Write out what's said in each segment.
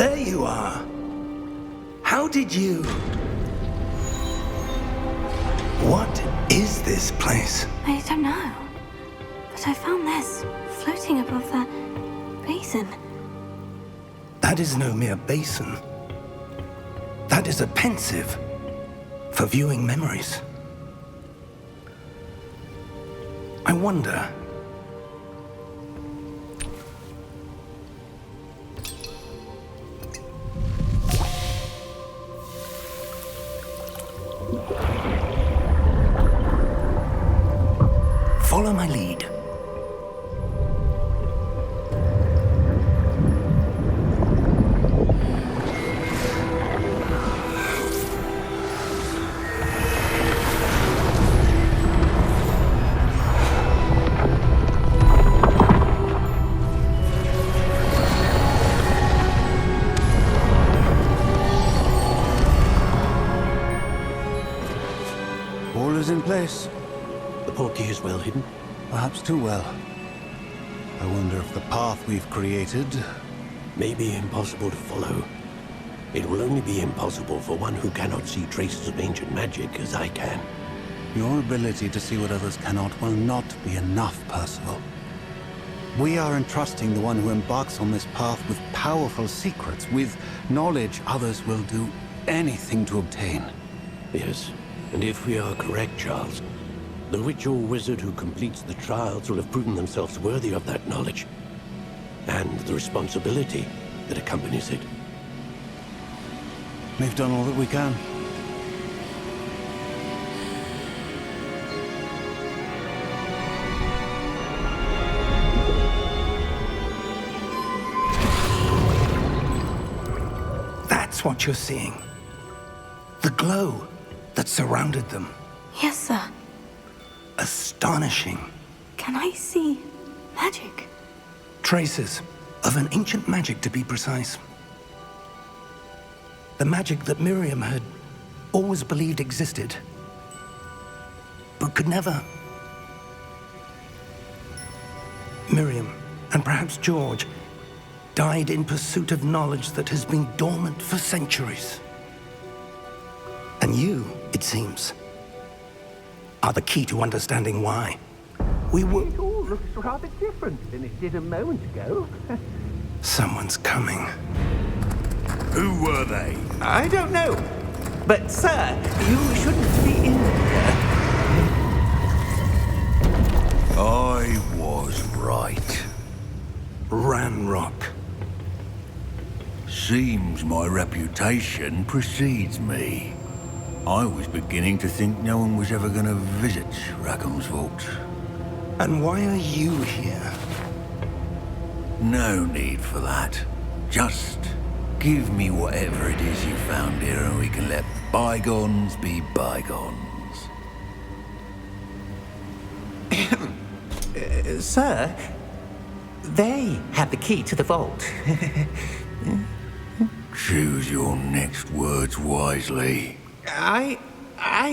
There you are. How did you... What is this place? I don't know. But I found this floating above that basin. That is no mere basin. That is a pensive for viewing memories. I wonder... Follow my lead. All is in place. The portkey is well hidden. Perhaps too well. I wonder if the path we've created... May be impossible to follow. It will only be impossible for one who cannot see traces of ancient magic as I can. Your ability to see what others cannot will not be enough, Percival. We are entrusting the one who embarks on this path with powerful secrets, with knowledge others will do anything to obtain. Yes, and if we are correct, Charles, the witch or wizard who completes the trials will have proven themselves worthy of that knowledge, and the responsibility that accompanies it. We've done all that we can. That's what you're seeing. The glow that surrounded them. Yes, sir. Astonishing. Can I see magic? Traces of an ancient magic, to be precise. The magic that Miriam had always believed existed, but could never. Miriam, and perhaps George, died in pursuit of knowledge that has been dormant for centuries. And you, it seems, are the key to understanding why. We were... It all looks rather different than it did a moment ago. Someone's coming. Who were they? I don't know. But, sir, you shouldn't be in here. I was right. Ranrock. Seems my reputation precedes me. I was beginning to think no one was ever going to visit Rackham's vault. And why are you here? No need for that. Just give me whatever it is you found here and we can let bygones be bygones. Sir, they have the key to the vault. Choose your next words wisely. I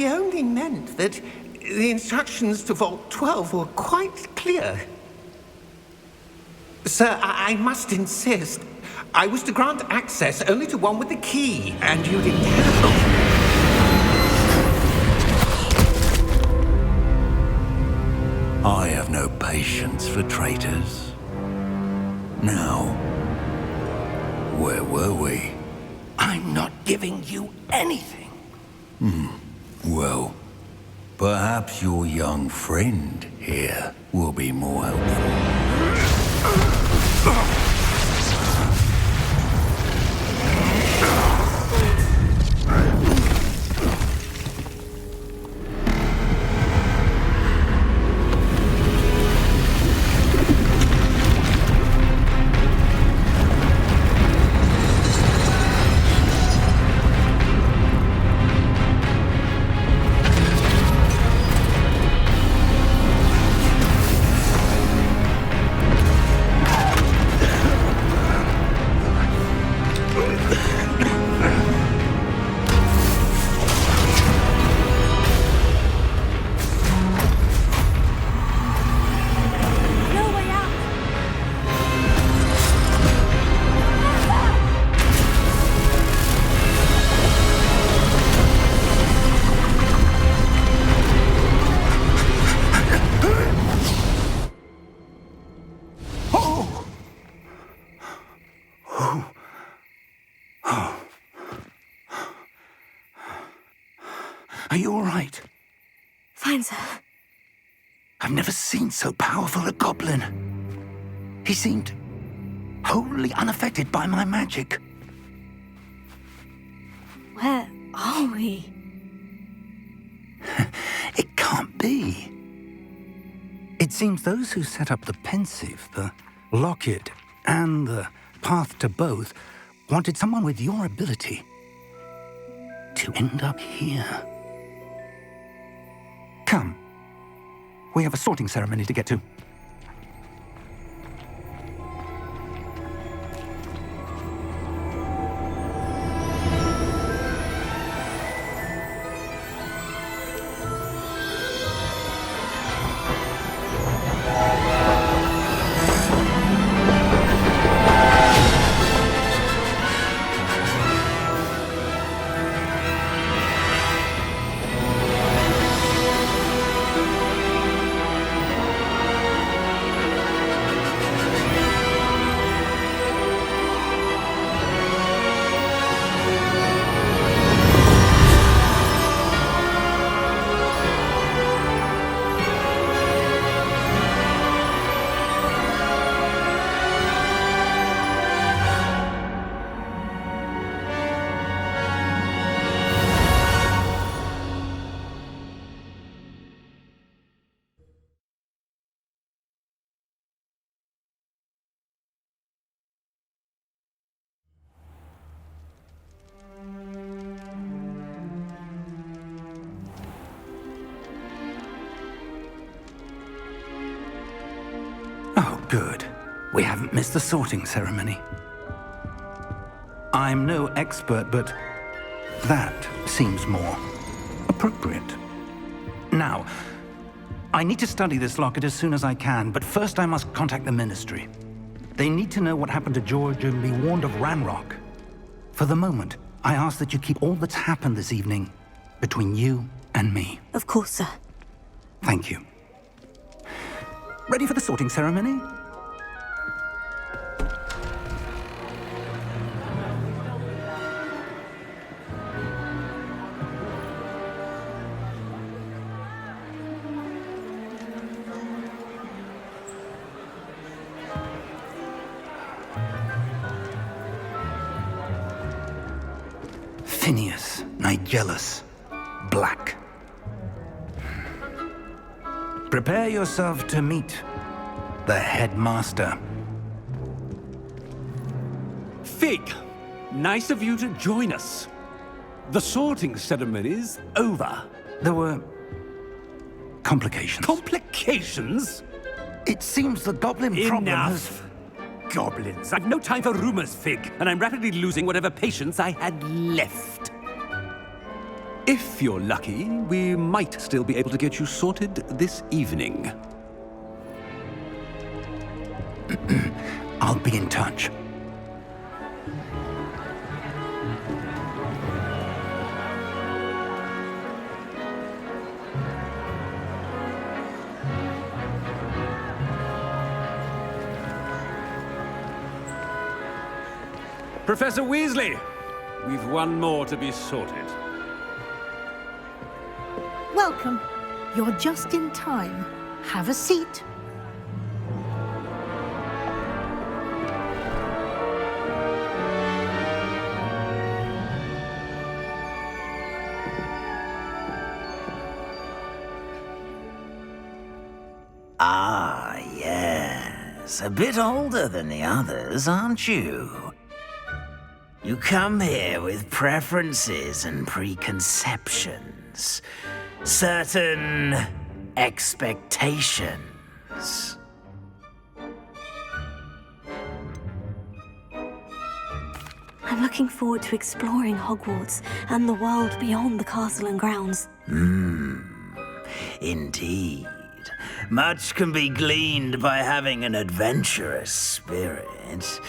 only meant that the instructions to Vault 12 were quite clear. Sir, I must insist. I was to grant access only to one with the key, and you didn't have I have no patience for traitors. Now, where were we? I'm not giving you anything. Well, perhaps your young friend here will be more helpful. Are you all right? Fine, sir. I've never seen so powerful a goblin. He seemed wholly unaffected by my magic. Where are we? It can't be. It seems those who set up the pensive, the locket, and the path to both wanted someone with your ability to end up here. Come. We have a sorting ceremony to get to. Oh, good. We haven't missed the sorting ceremony. I'm no expert, but that seems more appropriate. Now, I need to study this locket as soon as I can, but first I must contact the Ministry. They need to know what happened to George and be warned of Ranrock. For the moment, I ask that you keep all that's happened this evening between you and me. Of course, sir. Thank you. Ready for the sorting ceremony? Phineas Nigellus Black. Prepare yourself to meet the headmaster. Fig, nice of you to join us. The sorting ceremony's over. There were complications. Complications? It seems the goblin problem has... Enough. Goblins. I've no time for rumors, Fig, and I'm rapidly losing whatever patience I had left. If you're lucky, we might still be able to get you sorted this evening. I'll be in touch. Professor Weasley, we've one more to be sorted. Welcome. You're just in time. Have a seat. Ah, yes. A bit older than the others, aren't you? You come here with preferences and preconceptions. Certain expectations. I'm looking forward to exploring Hogwarts and the world beyond the castle and grounds. Indeed. Much can be gleaned by having an adventurous spirit,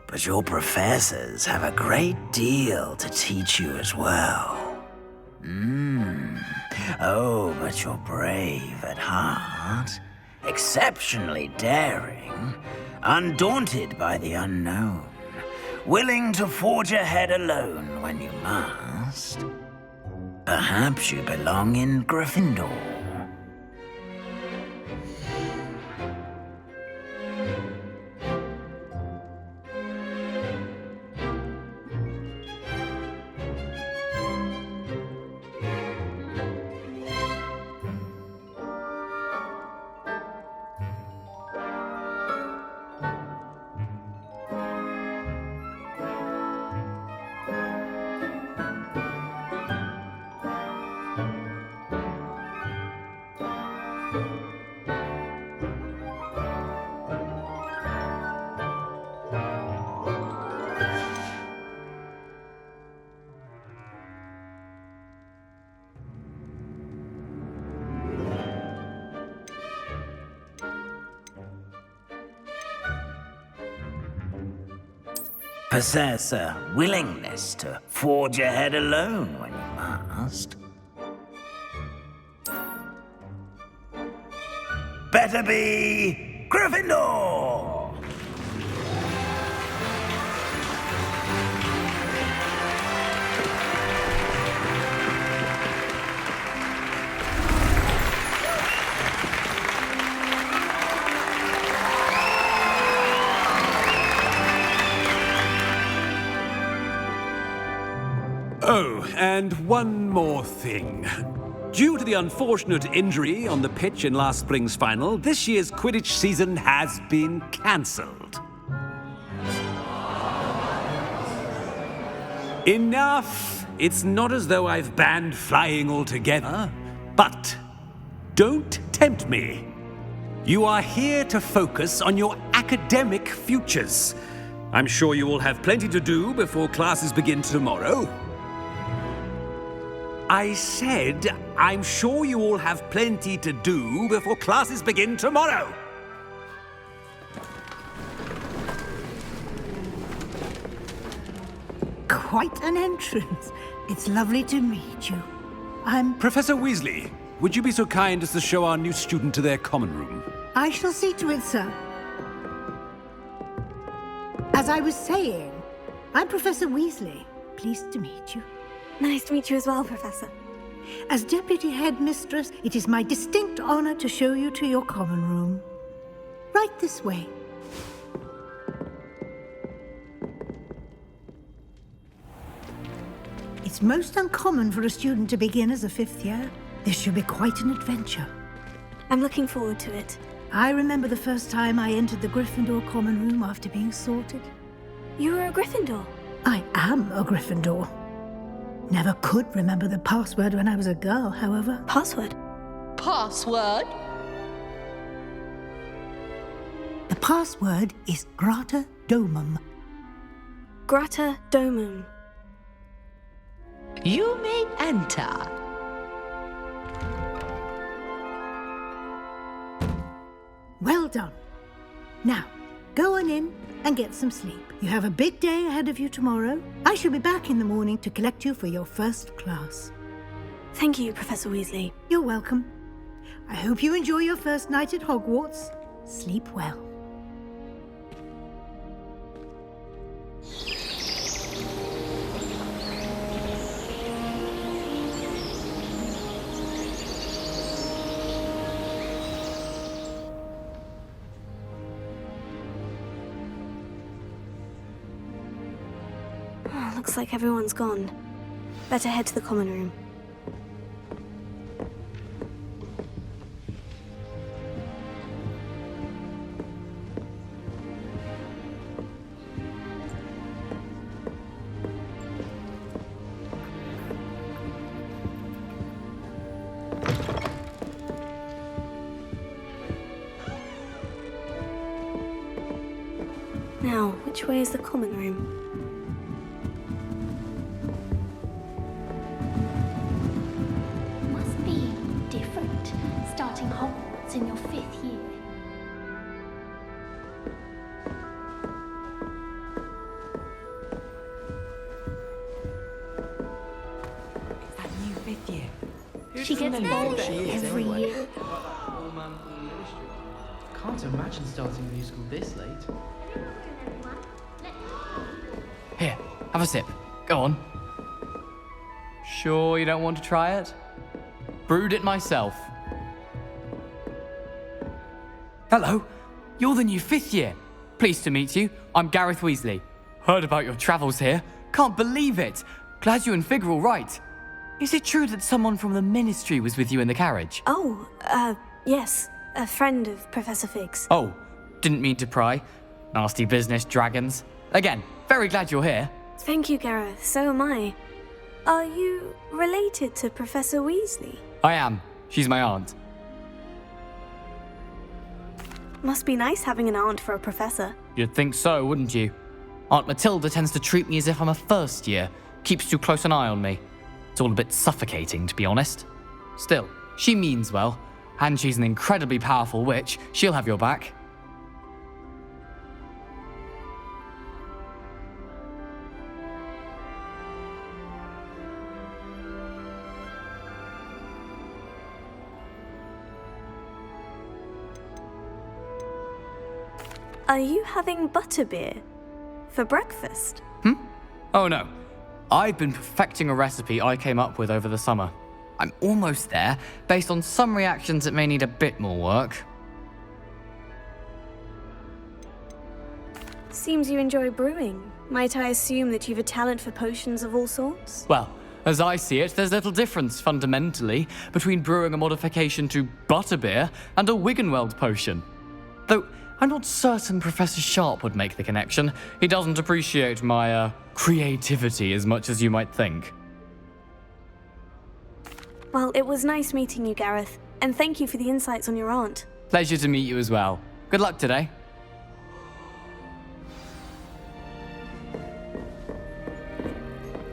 but your professors have a great deal to teach you as well. Oh, but you're brave at heart, exceptionally daring, undaunted by the unknown, willing to forge ahead alone when you must. Perhaps you belong in Gryffindor. Possess a willingness to forge ahead alone when you must. Better be Gryffindor! Oh, and one more thing. Due to the unfortunate injury on the pitch in last spring's final, this year's Quidditch season has been cancelled. Enough! It's not as though I've banned flying altogether, but don't tempt me. You are here to focus on your academic futures. I'm sure you will have plenty to do before classes begin tomorrow. I said, I'm sure you all have plenty to do before classes begin tomorrow. Quite an entrance. It's lovely to meet you. Professor Weasley, would you be so kind as to show our new student to their common room? I shall see to it, sir. As I was saying, I'm Professor Weasley. Pleased to meet you. Nice to meet you as well, Professor. As Deputy Headmistress, it is my distinct honor to show you to your common room. Right this way. It's most uncommon for a student to begin as a fifth year. This should be quite an adventure. I'm looking forward to it. I remember the first time I entered the Gryffindor common room after being sorted. You were a Gryffindor? I am a Gryffindor. Never could remember the password when I was a girl, however. Password? Password? The password is Grata Domum. Grata Domum. You may enter. Well done. Now, go on in and get some sleep. You have a big day ahead of you tomorrow. I shall be back in the morning to collect you for your first class. Thank you, Professor Weasley. You're welcome. I hope you enjoy your first night at Hogwarts. Sleep well. Looks like everyone's gone. Better head to the common room. Now, which way is the common room? Starting Hogwarts in your 5th year. That new 5th year. She gets bolder every year. Can't imagine starting a new school this late. Here, have a sip. Go on. Sure you don't want to try it? Brewed it myself. Hello, you're the new 5th year. Pleased to meet you. I'm Gareth Weasley. Heard about your travels here. Can't believe it. Glad you and Fig are all right. Is it true that someone from the Ministry was with you in the carriage? Oh, yes. A friend of Professor Fig's. Oh, didn't mean to pry. Nasty business, dragons. Again, very glad you're here. Thank you, Gareth. So am I. Are you related to Professor Weasley? I am. She's my aunt. Must be nice having an aunt for a professor. You'd think so, wouldn't you? Aunt Matilda tends to treat me as if I'm a first year. Keeps too close an eye on me. It's all a bit suffocating, to be honest. Still, she means well. And she's an incredibly powerful witch. She'll have your back. Are you having butterbeer for breakfast? Oh no. I've been perfecting a recipe I came up with over the summer. I'm almost there. Based on some reactions, it may need a bit more work. Seems you enjoy brewing. Might I assume that you've a talent for potions of all sorts? Well, as I see it, there's little difference, fundamentally, between brewing a modification to butterbeer and a Wiggenweld potion. Though, I'm not certain Professor Sharp would make the connection. He doesn't appreciate my, creativity as much as you might think. Well, it was nice meeting you, Gareth. And thank you for the insights on your aunt. Pleasure to meet you as well. Good luck today.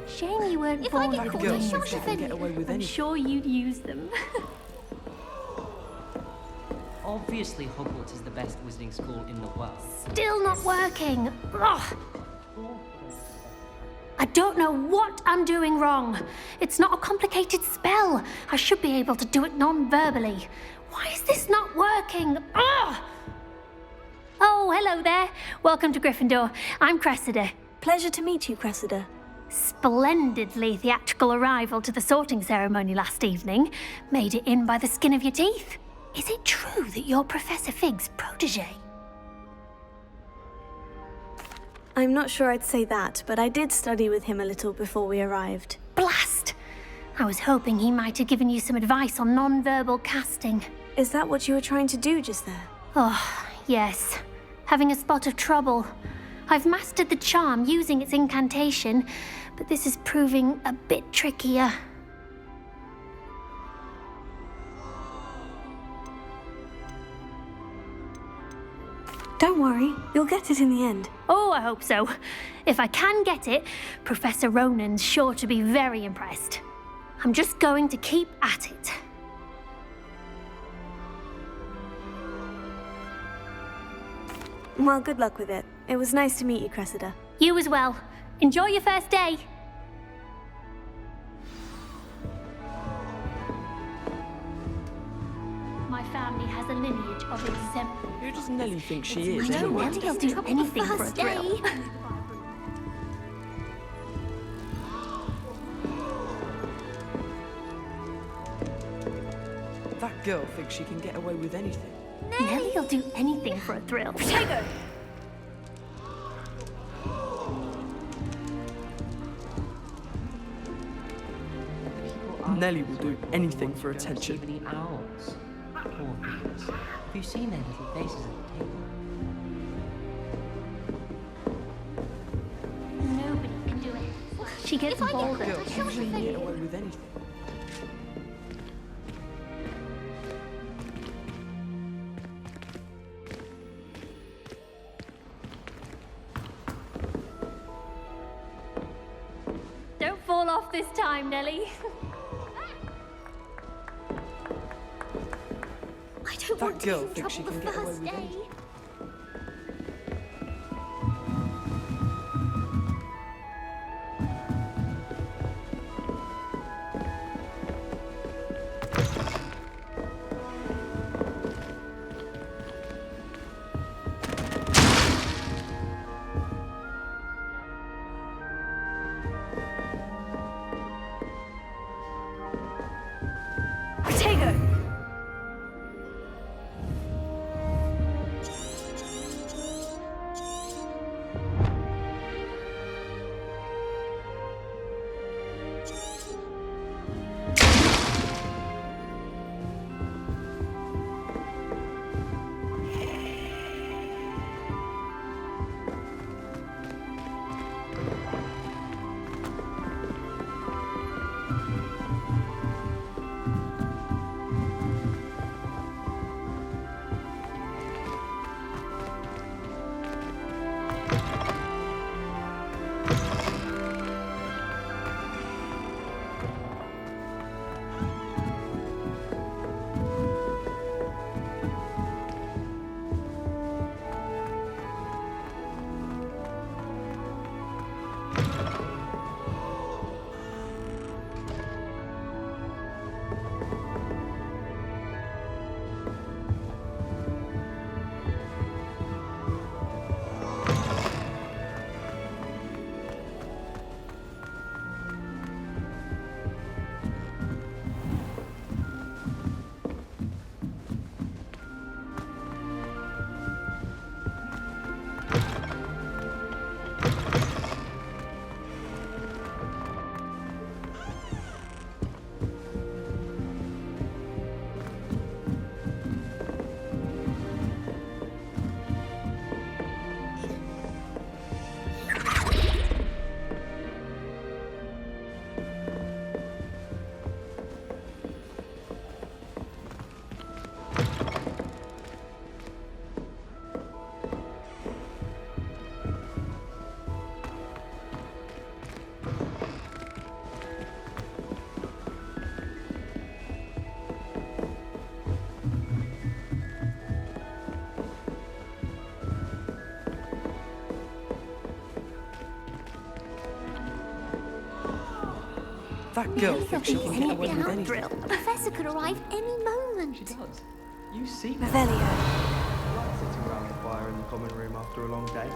Shame you weren't born with a girl short thinks she can get away with I'm anything. sure you'd use them. Obviously, Hogwarts is the best wizarding school in the world. Still not working. Ugh. I don't know what I'm doing wrong. It's not a complicated spell. I should be able to do it non-verbally. Why is this not working? Ugh. Oh, hello there. Welcome to Gryffindor. I'm Cressida. Pleasure to meet you, Cressida. Splendidly theatrical arrival to the sorting ceremony last evening. Made it in by the skin of your teeth. Is it true that you're Professor Fig's protege? I'm not sure I'd say that, but I did study with him a little before we arrived. Blast! I was hoping he might have given you some advice on non-verbal casting. Is that what you were trying to do just there? Oh, yes. Having a spot of trouble. I've mastered the charm using its incantation, but this is proving a bit trickier. Don't worry, you'll get it in the end. Oh, I hope so. If I can get it, Professor Ronan's sure to be very impressed. I'm just going to keep at it. Well, good luck with it. It was nice to meet you, Cressida. You as well. Enjoy your first day. My family has a lineage of exemplary... Who does Nellie think she is, I know anyway? Nellie will do anything for a thrill. That girl thinks she can get away with anything. Nellie will do anything for a thrill. Protego! Nellie will do anything for attention. Even eat owls. Poor things. Have you seen their little faces at the table? Nobody can do it. She gets bold. Girl thinks she can get away with anything. Don't fall off this time, Nellie. I don't That want to girl get in thinks she trouble can the get away first with day. anything. That girl Nellie thinks she can get away with anything. drill. A professor could arrive any moment. She does. You see that. Revelio. I like sitting around the fire in the common room after a long day.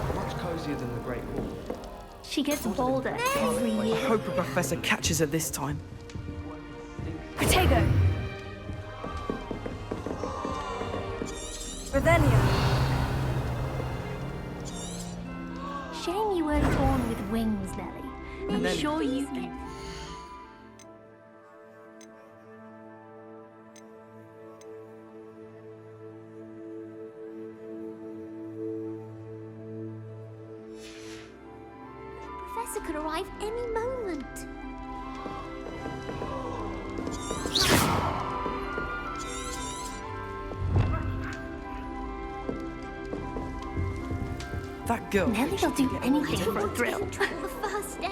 Especially much cosier than the Great Hall. She gets bolder every I year. hope a professor catches her this time. Protego. Revelio. Shame you weren't born with wings, Nellie. I'm Nellie. sure you... Professor could arrive any moment. That girl Nellie thinks she will can do get away anything with for a anything. thrill. Trouble the first day.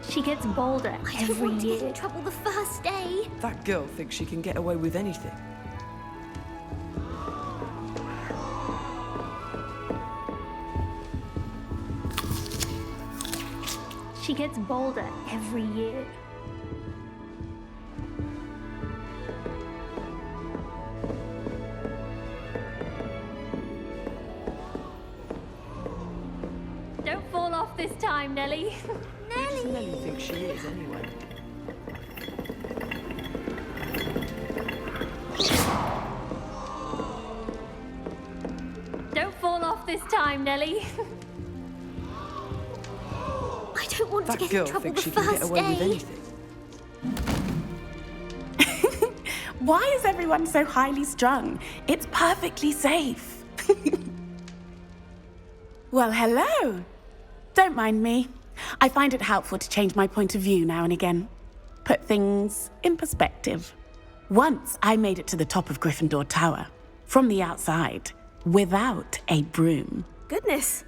She gets bolder every year. Trouble the first day. That girl thinks she can get away with anything. She gets bolder every year. Don't fall off this time, Nellie. Who does Nellie think she is, anyway? Don't fall off this time, Nellie. I don't want to That get girl in trouble thinks the she can get first away with day. anything. Why is everyone so highly strung? It's perfectly safe. Well, hello. Don't mind me. I find it helpful to change my point of view now and again. Put things in perspective. Once I made it to the top of Gryffindor Tower, from the outside, without a broom. Goodness.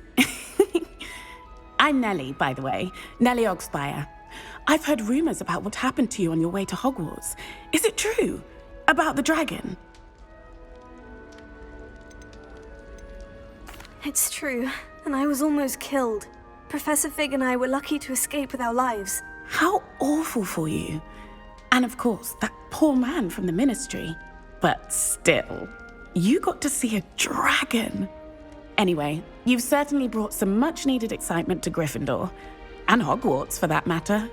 I'm Nellie, by the way. Nellie Ogspire. I've heard rumors about what happened to you on your way to Hogwarts. Is it true? About the dragon? It's true, and I was almost killed. Professor Fig and I were lucky to escape with our lives. How awful for you. And of course, that poor man from the ministry. But still, you got to see a dragon. Anyway, you've certainly brought some much-needed excitement to Gryffindor. And Hogwarts, for that matter.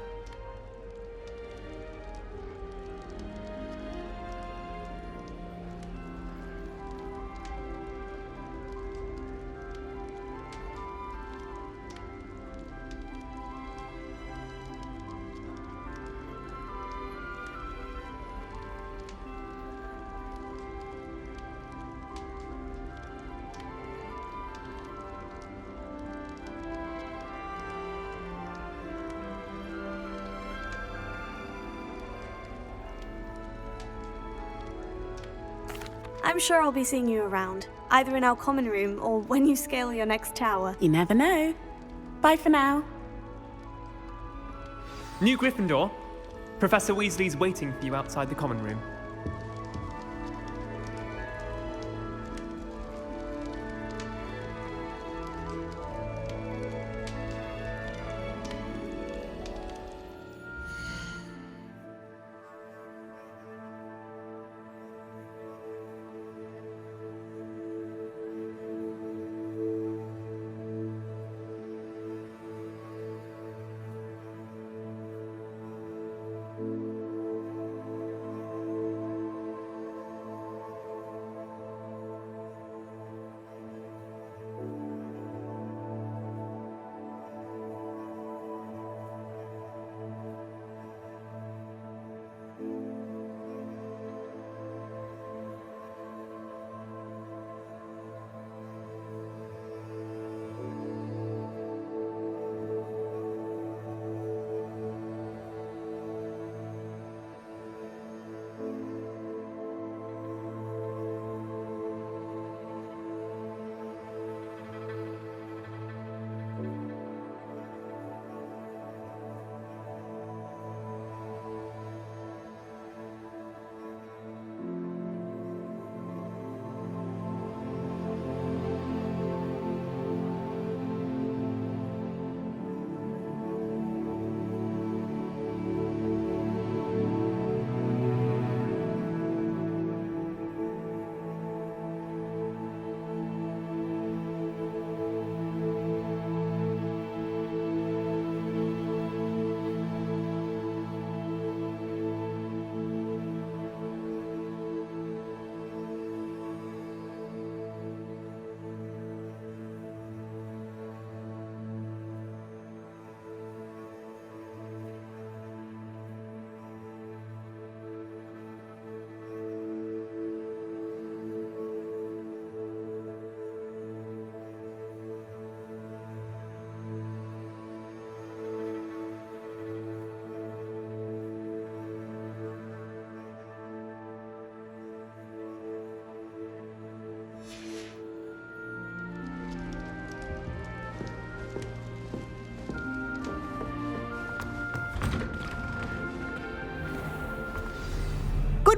I'm sure I'll be seeing you around, either in our common room or when you scale your next tower. You never know. Bye for now. New Gryffindor. Professor Weasley's waiting for you outside the common room.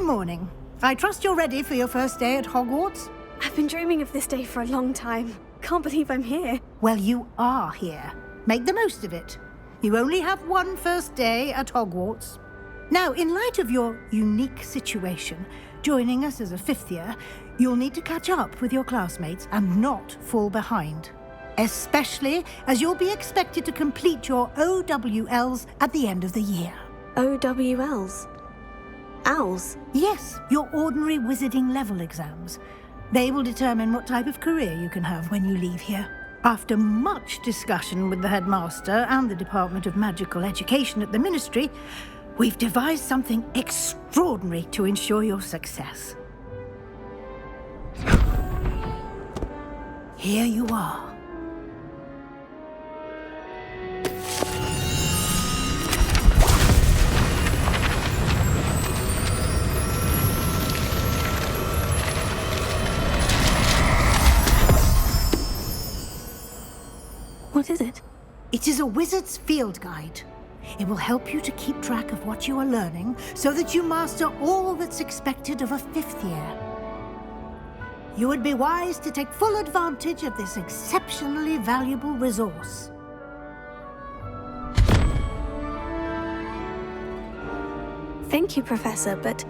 morning. I trust you're ready for your first day at Hogwarts? I've been dreaming of this day for a long time. Can't believe I'm here. Well, you are here. Make the most of it. You only have one first day at Hogwarts. Now, in light of your unique situation, joining us as a fifth year, you'll need to catch up with your classmates and not fall behind. Especially as you'll be expected to complete your OWLs at the end of the year. OWLs? Owls? Yes, your ordinary wizarding level exams. They will determine what type of career you can have when you leave here. After much discussion with the headmaster and the Department of Magical Education at the Ministry, we've devised something extraordinary to ensure your success. Here you are. What is it? It is a wizard's field guide. It will help you to keep track of what you are learning so that you master all that's expected of a fifth year. You would be wise to take full advantage of this exceptionally valuable resource. Thank you, Professor, but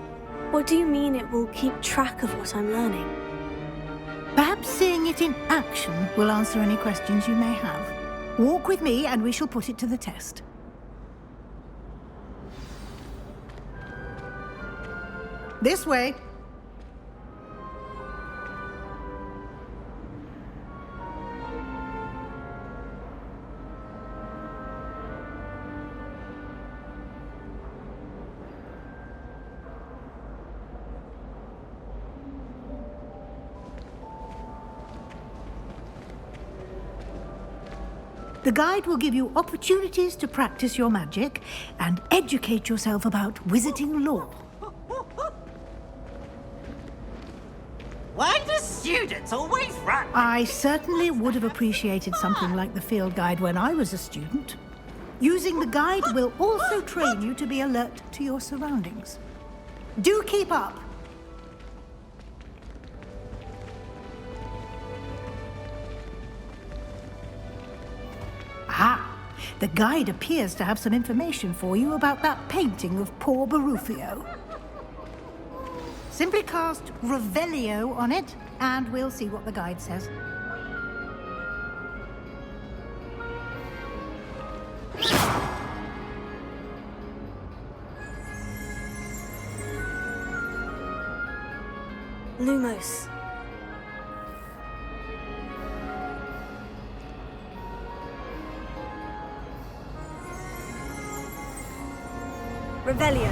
what do you mean it will keep track of what I'm learning? Perhaps seeing it in action will answer any questions you may have. Walk with me and we shall put it to the test. This way. The guide will give you opportunities to practice your magic and educate yourself about wizarding lore. Why do students always run? I certainly would have appreciated something like the field guide when I was a student. Using the guide will also train you to be alert to your surroundings. Do keep up! Ah, the guide appears to have some information for you about that painting of poor Barufio. Simply cast Revelio on it, and we'll see what the guide says. Lumos. Revelio.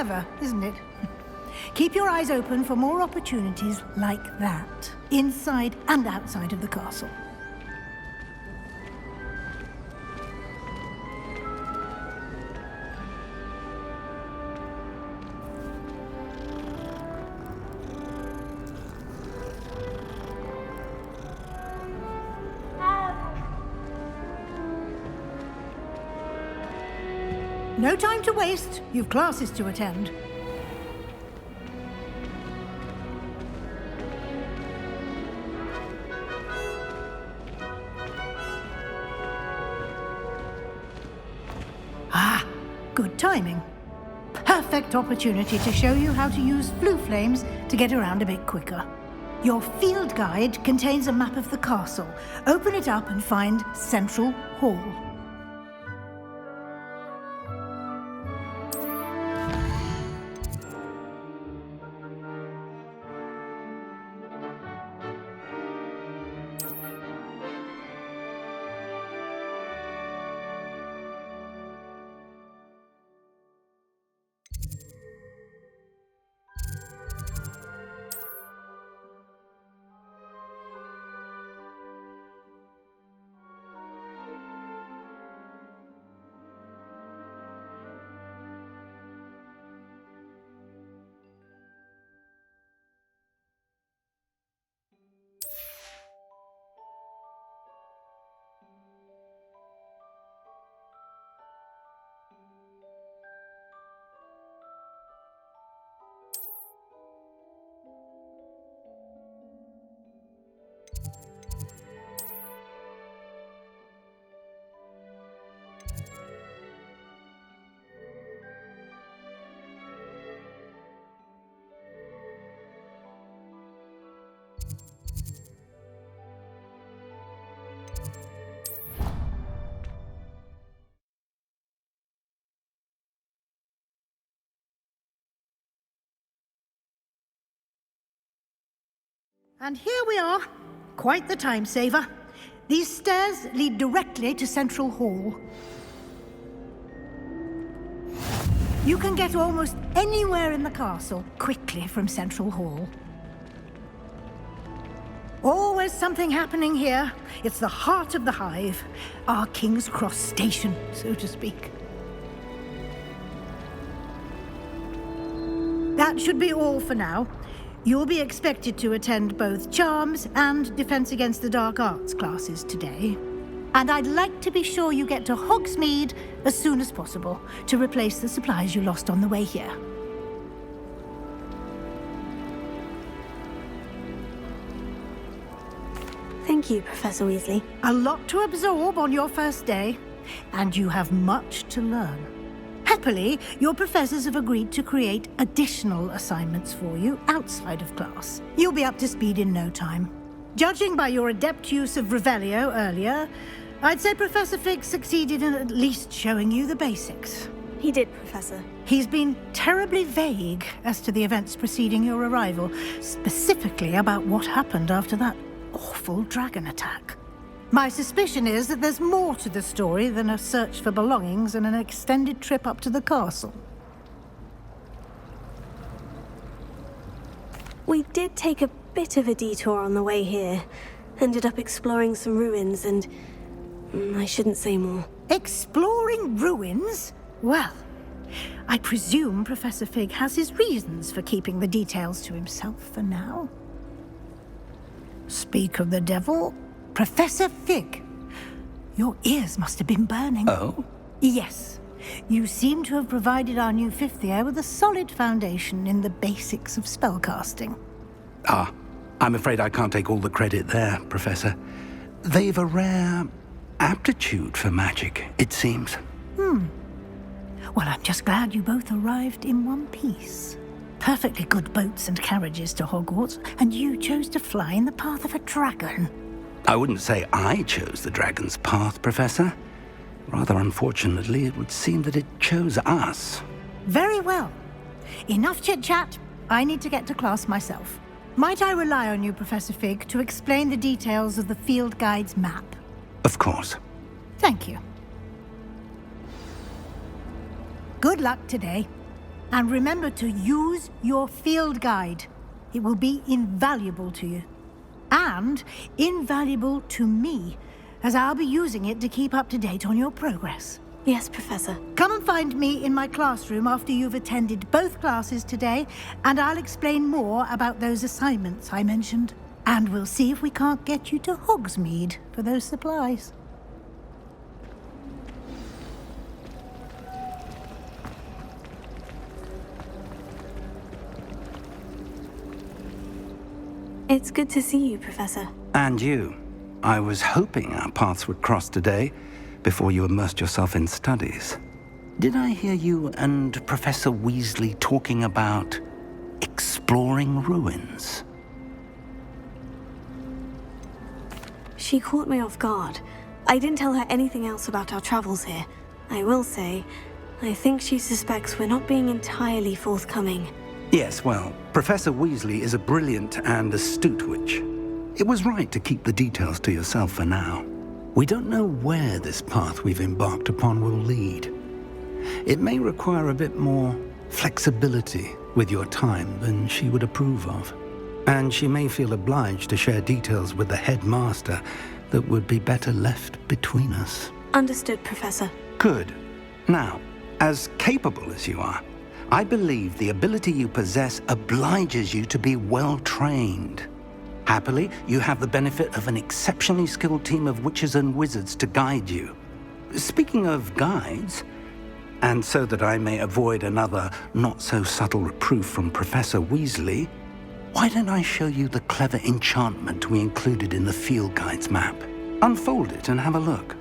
Clever, isn't it? Keep your eyes open for more opportunities like that, inside and outside of the castle. No time to waste. You've classes to attend. Ah, good timing. Perfect opportunity to show you how to use flue flames to get around a bit quicker. Your field guide contains a map of the castle. Open it up and find Central Hall. And here we are. Quite the time saver. These stairs lead directly to Central Hall. You can get almost anywhere in the castle quickly from Central Hall. Always something happening here. It's the heart of the hive. Our King's Cross station, so to speak. That should be all for now. You'll be expected to attend both Charms and Defense Against the Dark Arts classes today. And I'd like to be sure you get to Hogsmeade as soon as possible to replace the supplies you lost on the way here. Thank you, Professor Weasley. A lot to absorb on your first day, and you have much to learn. Happily, your professors have agreed to create additional assignments for you outside of class. You'll be up to speed in no time. Judging by your adept use of Revelio earlier, I'd say Professor Fig succeeded in at least showing you the basics. He did, Professor. He's been terribly vague as to the events preceding your arrival, specifically about what happened after that awful dragon attack. My suspicion is that there's more to the story than a search for belongings and an extended trip up to the castle. We did take a bit of a detour on the way here. Ended up exploring some ruins and... I shouldn't say more. Exploring ruins? Well, I presume Professor Fig has his reasons for keeping the details to himself for now. Speak of the devil, Professor Fig. Your ears must have been burning. Oh? Yes. You seem to have provided our new fifth year with a solid foundation in the basics of spellcasting. Ah, I'm afraid I can't take all the credit there, Professor. They've a rare aptitude for magic, it seems. Well, I'm just glad you both arrived in one piece. Perfectly good boats and carriages to Hogwarts, and you chose to fly in the path of a dragon. I wouldn't say I chose the dragon's path, Professor. Rather unfortunately, it would seem that it chose us. Very well. Enough chit-chat. I need to get to class myself. Might I rely on you, Professor Fig, to explain the details of the field guide's map? Of course. Thank you. Good luck today. And remember to use your field guide. It will be invaluable to you. And invaluable to me, as I'll be using it to keep up to date on your progress. Yes, Professor. Come and find me in my classroom after you've attended both classes today, and I'll explain more about those assignments I mentioned. And we'll see if we can't get you to Hogsmeade for those supplies. It's good to see you, Professor. And you. I was hoping our paths would cross today, before you immersed yourself in studies. Did I hear you and Professor Weasley talking about exploring ruins? She caught me off guard. I didn't tell her anything else about our travels here. I will say, I think she suspects we're not being entirely forthcoming. Yes, well, Professor Weasley is a brilliant and astute witch. It was right to keep the details to yourself for now. We don't know where this path we've embarked upon will lead. It may require a bit more flexibility with your time than she would approve of. And she may feel obliged to share details with the headmaster that would be better left between us. Understood, Professor. Good. Now, as capable as you are, I believe the ability you possess obliges you to be well trained. Happily, you have the benefit of an exceptionally skilled team of witches and wizards to guide you. Speaking of guides, and so that I may avoid another not-so-subtle reproof from Professor Weasley, why don't I show you the clever enchantment we included in the field guide's map? Unfold it and have a look.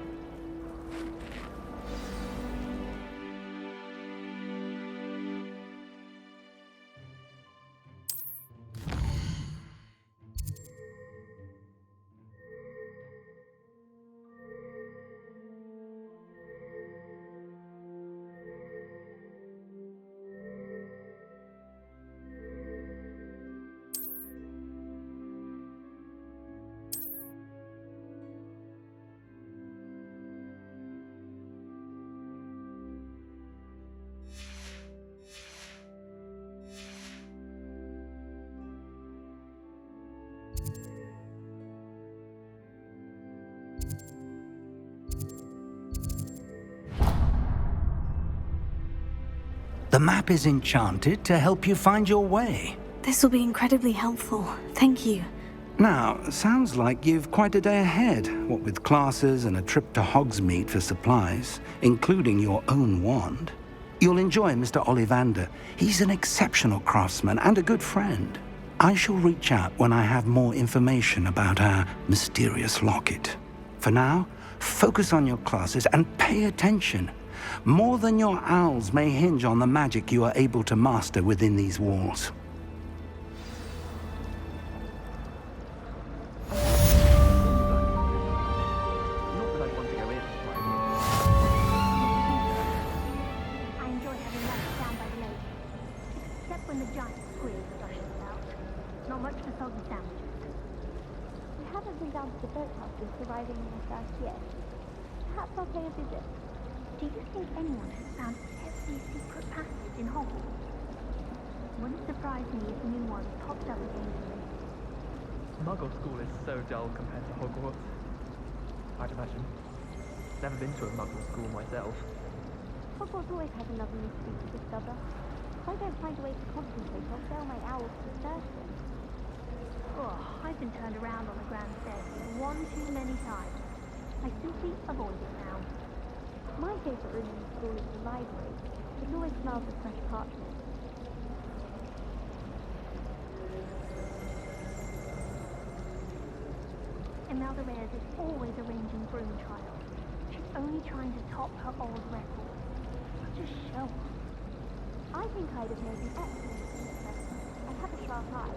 The map is enchanted to help you find your way. This will be incredibly helpful. Thank you. Now, sounds like you've quite a day ahead, what with classes and a trip to Hogsmeade for supplies, including your own wand. You'll enjoy Mr. Ollivander. He's an exceptional craftsman and a good friend. I shall reach out when I have more information about our mysterious locket. For now, focus on your classes and pay attention. More than your owls may hinge on the magic you are able to master within these walls. Muggle school is so dull compared to Hogwarts. I'd imagine. Never been to a Muggle school myself. Hogwarts always has another mystery to discover. If I don't find a way to concentrate, I'll fail my owls for certain. Oh, I've been turned around on the grand staircase one too many times. I simply avoid it now. My favourite room in the school is the library. It always smells of fresh parchment. Imelda Reyes is always arranging broom trials. She's only trying to top her old record. Such a show off. I think I'd have made an excellent princess. I have a sharp eye.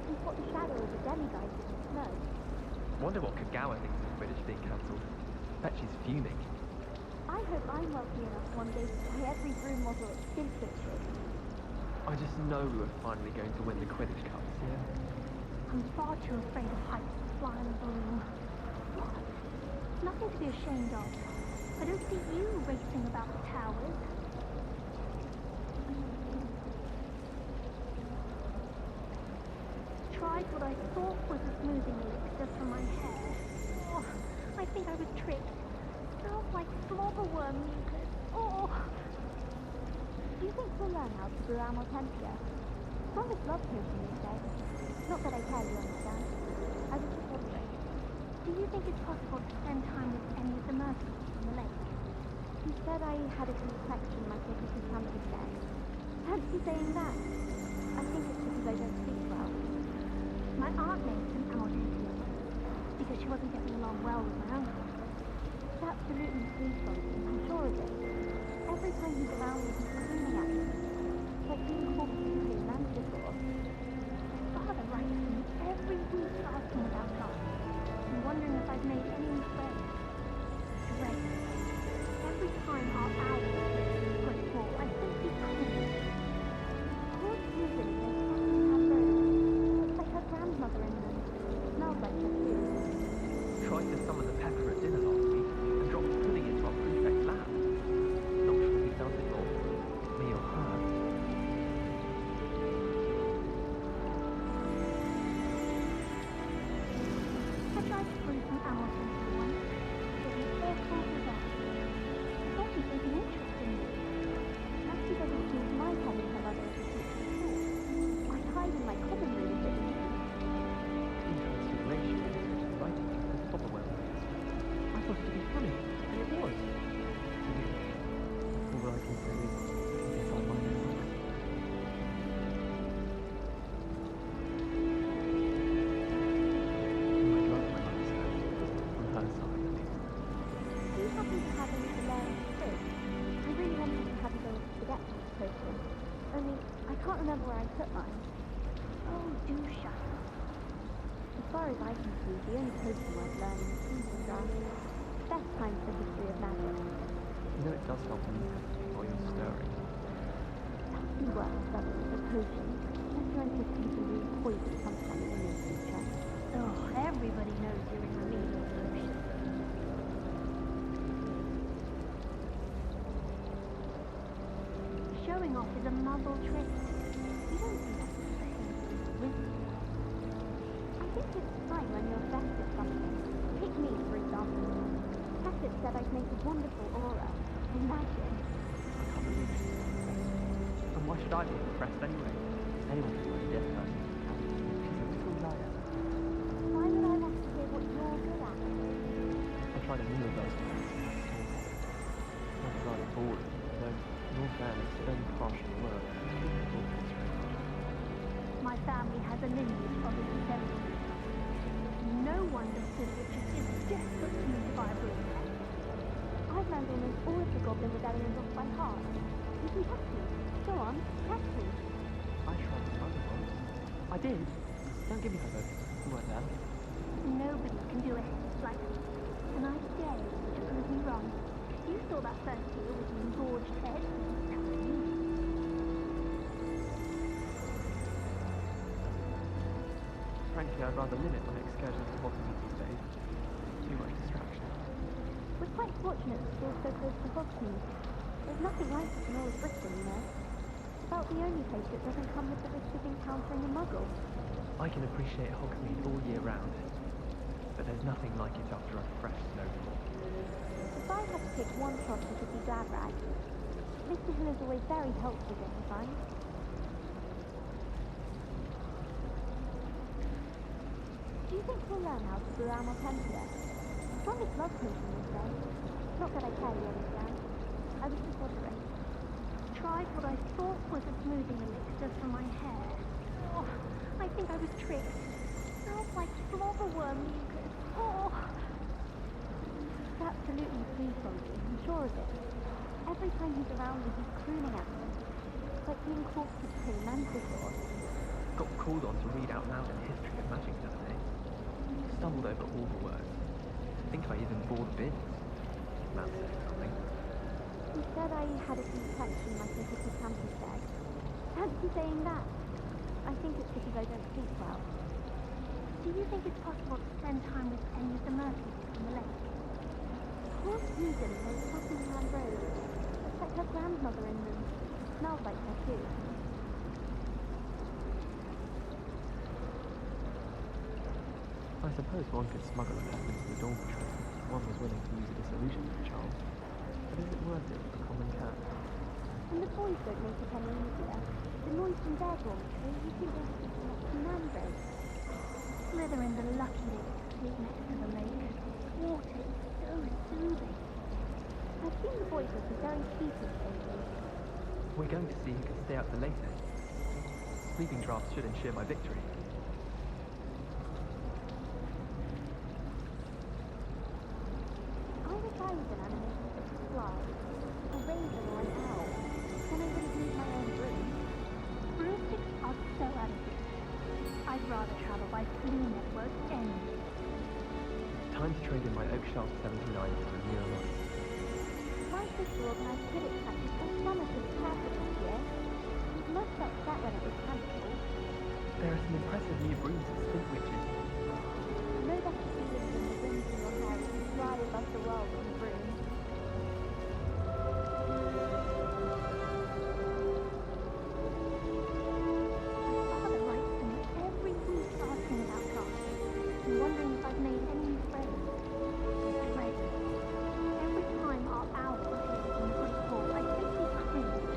And spot the shadow of a demigod in the snow. Wonder what Kagawa thinks of Quidditch being cancelled. Bet she's fuming. I hope I'm wealthy enough one day to buy every broom model at Skimpton. I just know we're finally going to win the Quidditch Cup this year. I'm far too afraid of heights to fly on a balloon. What? Nothing to be ashamed of. I don't see you racing about the towers. what I thought was a smoothing elixir for my hair. Oh, I think I was tricked. Smells like slobberworm mucus. Oh! Do you think we'll learn how to brew Amor Tempia? Strongest love potion, you say. Not that I care, you understand. I was just wondering. Do you think it's possible to spend time with any of the merchants on the lake? You said I had a complexion like a hippocampus said. Fancy saying that. I think it's because I don't speak well. My aunt made some Amor Tempia because she wasn't getting along well with my uncle. It's absolutely sweet from him, I'm sure of it. Every time he's around me, he's screaming at me. It's like being called to a manticore. Father writes to me every week asking about John and wondering if I've made any new friends. Dread. Every time our hours are great war, I simply cringe. Poor Susan in those fucking tableaus. It's like her grandmother in them. Smells like her too. Tried to summon the pepper at dinner last week and dropped pudding into our prefect's lap. Not sure who does it all, me or her. I tried to brew some Amor Tempia once. It was awful disaster. I thought he'd take an interest in me. Perhaps he doesn't seem to like having her mother as a teacher at all. I'd hide in my common room if it was me. Interesting ratio to writing to the slobberworm. I thought it to be funny, and it was. All I can say is, I guess I might as well. I'd love my understand, on her side at least. Do you happen to have any hilarious fridge? I really wanted to have you go with the forgetfulness potion. Only, I can't remember where I put mine. Oh, do shut up. As far as I can see, the only potion worth learning is Season Draft. Best time for the history of magic. You know it does help when you're cooking or you're stirring. You work better with the potion. Unless you're anticipating being poisoned sometime in the near future. Oh, everybody knows you're in remedial potion. Showing off is a muggle trick. You don't do that to the wizard. I think it's fine when you're best at something. Pick me, for example. Hackett said I'd make a wonderful aura. Imagine. I can't believe she's impressed. And why should I be impressed anyway? Anyone can find a dead person. She's a little liar. Why would I want to hear what you're good at? I tried a new reverse class. That's rather boring, though in all fairness, very partial work. My family has a lineage of infidelity. No wonder Sir Richard is desperate to move to buy a broom. I've learned almost all of the Goblin Rebellions off by heart. You can test me. Go on, test me. I tried the other ones. I did. Don't give me that book. You weren't there. Nobody can do a head like me. And I dare you to prove me wrong. You saw that first deal with the engorged head. That was you. Frankly, I'd rather limit my excursions to Hogsmeade these days. Too much distraction. We're quite fortunate to feel so close to Hogsmeade. There's nothing like it in all of Bristol, you know. It's about the only place that doesn't come with the risk of encountering a muggle. I can appreciate Hogsmeade all year round, but there's nothing like it after a fresh snowfall. If I had to pick one shot to be glad rag, Mr. Hill is always very helpful, don't you find? Do you think we'll learn how to brew Amor Tempia? Strongest love potion, you say. Not that I care, you understand. I was just wondering. Tried what I thought was a smoothing elixir for my hair. Oh, I think I was tricked. Smells like slobberworm mucus. Oh! It's absolutely sweet from you, I'm sure of it. Every time he's around me, he's crooning at me. It's like being caught to a manticore. Got called on to read out loud a history of magic the other day. Stumbled over all the words. I think I even bore the bins. Man said something. He said I had a complexion like a hippocampus said. Fancy saying that. I think it's because I don't speak well. Do you think it's possible to spend time with any of the merchants on the lake? Poor Susan in those fucking tableaus. It's like her grandmother in them. Smells like her too. I suppose one could smuggle a pep into the dormitory if one was willing to use a disillusionment charm. But is it worth it for a common cat? And the boys don't make it any easier. The noise from their dormitory, you think they're speaking up to Mandrake. Slytherin's a lucky they get to sleep next to the lake. Water is so soothing. I've seen the boys look very sleepy lately. We're going to see who can stay up the latest. Sleeping drafts should ensure my victory. I wish I was an animator that could fly. A raven or an owl. Then I wouldn't need my own broom. Broomsticks are so elegant. I'd rather travel by flea network any day. Time to trade in my Oakshaft 79 for a newer one. My sister organised cricket practice all summer for the castle this year. Most upset when it was cancelled. There are some impressive new brooms at Spintwitches. No better feeling than the wind in your hair as you fly above the world on a broom. My father writes to me every week asking about classes and wondering if I've made any new friends. It's great. Every time our owl appears in the Great Hall, I simply cringe.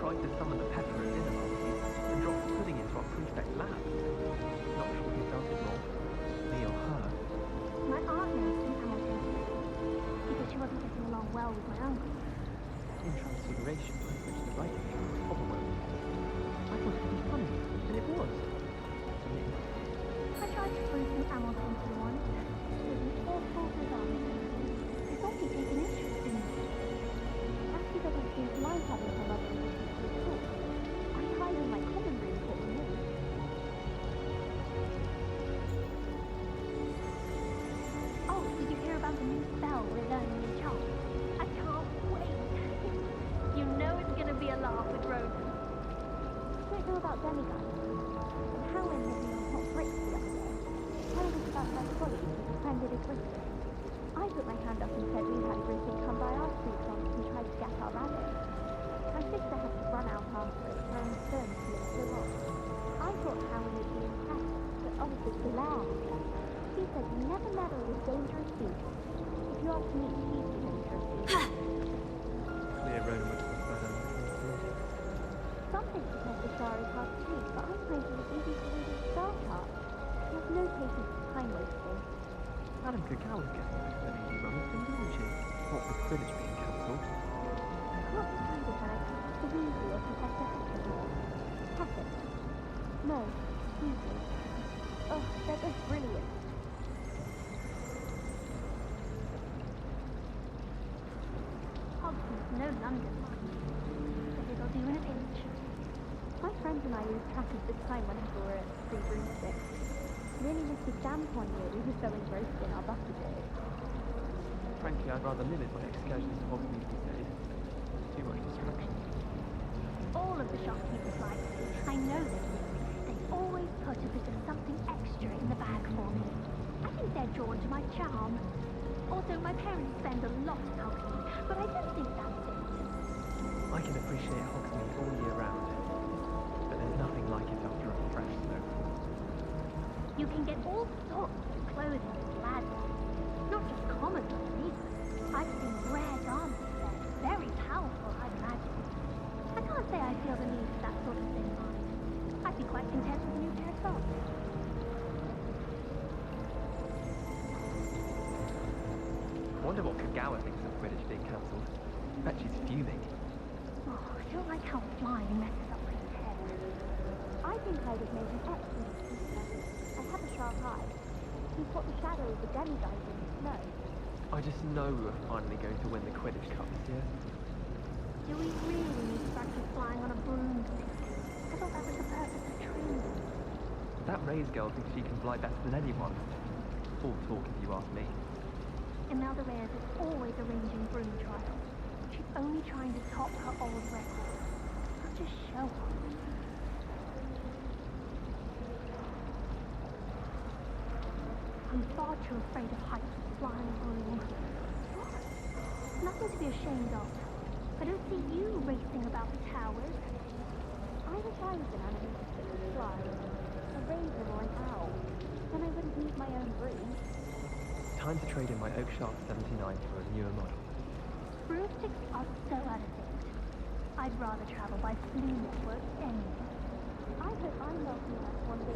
Tried to summon the pepper at dinner last week and dropped the pudding into our prefect's lab. Not sure who felt it more, me or her. My aunt knows from Hamilton because she wasn't getting along well with my uncle. In Transfiguration, I switched the writing name was Hogwarts. I thought it would be funny, and it was. To me. I tried to prove some Hamilton to once. It was an awful disaster. I thought he'd take an interest in me. After doesn't seem to mind having her mother in the secret at all. I hide in my common room for a minute. Oh, did you hear about the new spell we're learning in Charm? I can't wait. You know it's gonna be a laugh with Ronan. Don't know about demigods. And Howlin had been on hot bricks the other day. Told us about her colleague who defended his wristlet. I put my hand up and said we had Griffin come by our street once and tried to get our rabbit. My sister had to run out after it, throwing stones till it flew off. I thought Howlin would be impressed, but obviously glared. He said you never meddle with dangerous beasts. If you ask me, he's the dangerous beast. Clear Ronan would prefer them. Some think Professor Shah is hard to read, but I find him easy to read as Star Heart. He has no patience for time wasting. Madam Cacao is getting a bit of an easy run with things, isn't she? What with Quidditch being cancelled. I can't decide if I like Professor Weasley or Professor Hackett. No, Weasley. Oh, they're both brilliant. Hogsmeade's no London, mind. But it'll do in a pinch. My friends and I lose track of the time whenever we're at Three Broomsticks. Nearly missed exam one year we were so engrossed in our bucket days. Frankly, I'd rather limit my excursions to Hogsmeade these days. Too much distraction. All of the shopkeepers like me. I know they do. They always put a bit of something extra in the bag for me. I think they're drawn to my charm. Also, my parents spend a lot in Hogsmeade, but I don't think that's it. I can appreciate Hogsmeade all year round, but there's nothing like it after a fresh snowfall. You can get all sorts of clothing and lads. Not just common ones either. I've seen rare garments there. Very powerful, I'd imagine. I can't say I feel the need for that sort of thing, mind. I'd be quite content with a new pair of socks. Wonder what Kagawa thinks of Quidditch being cancelled. Bet she's fuming. Oh, I don't like how flying messes up my hair. I think I would make an excellent teacher. I have a sharp eye. He's got the shadow of the demiguise in the snow. I just know we're finally going to win the Quidditch Cup this year. Do we really need to practice flying on a broomstick? I thought that was the purpose of training. That Ray's girl thinks she can fly better than anyone. All talk if you ask me. Imelda Reyes is always arranging broom trials. She's only trying to top her old record. Such a show-off. I'm far too afraid of heights to fly on a broom. What? Nothing to be ashamed of. I don't see you racing about the towers. I wish I was an animal that could fly. A a raven or an owl. Then I wouldn't need my own broom. Time to trade in my Oakshaft 79 for a newer model. Broomsticks are so out of date. I'd rather travel by flea network anyway. I hope I'm wealthy enough one day